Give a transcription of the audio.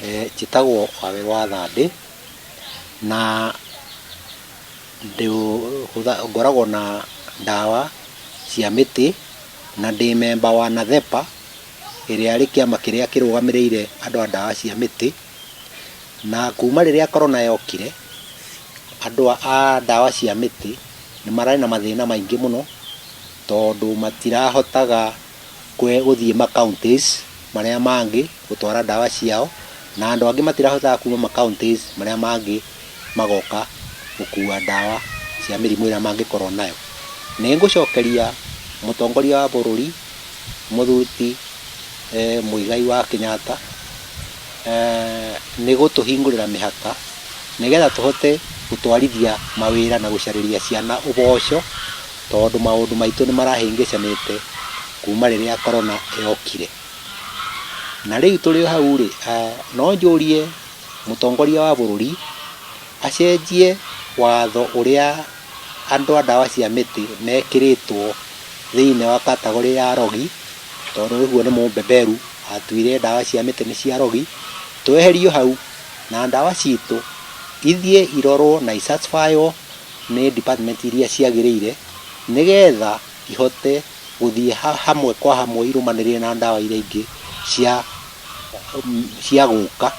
njĩtagwo Waweru wa Thandĩ, na ngoragwo na ndawa cia mĩtĩ, na ndĩ memba wa NATHEPA ĩrĩa arĩ kĩama kĩrĩa kĩrũgamĩrĩire andũ a ndawa cia mĩtĩ. Na kuma rĩrĩa korona yokire, andũ a ndawa cia mĩtĩ nĩ mararĩ na mathĩna maingĩ mũno, tondũ matirahotaga gũthiĩ ma-counties marĩa mangĩ gũtwara ndawa ciao, na andũ angĩ matirahotaga kuma ma-counties marĩa mangĩ magoka gũkua ndawa cia mĩrimũ ĩrĩa mangĩkorwo nayo. Nĩ ngũcokeria mũtongoria wa bũrũri mũthuuri Muigai wa Kenyatta nĩ gũtũhingũrĩra mĩhaka, nĩgetha tũhote gũtwarithia mawĩra na gũcarĩria ciana ũboco, tondũ maũndũ maitũ nĩ marahĩngĩcanĩte kuma rĩrĩa korona yokire. Na rĩu tũrĩ o hau rĩ, no njũrie mũtongoria wa bũrũri acenjie watho ũrĩa andũ a ndawa cia mĩtĩ mekĩrĩtwo thĩinĩ wa category ya arogi, tondũ ũguo nĩ mũmbeberu atuire ndawa cia mĩtĩ nĩ cia arogi. Tweherio hau na ndawa citũ ithiĩ irorwo na i-certify-wo nĩ department iria ciagĩrĩire, nĩgetha ihote gũthiĩ hamwe kwa hamwe irũmanĩrĩre na ndawa iria ingĩ cia gũka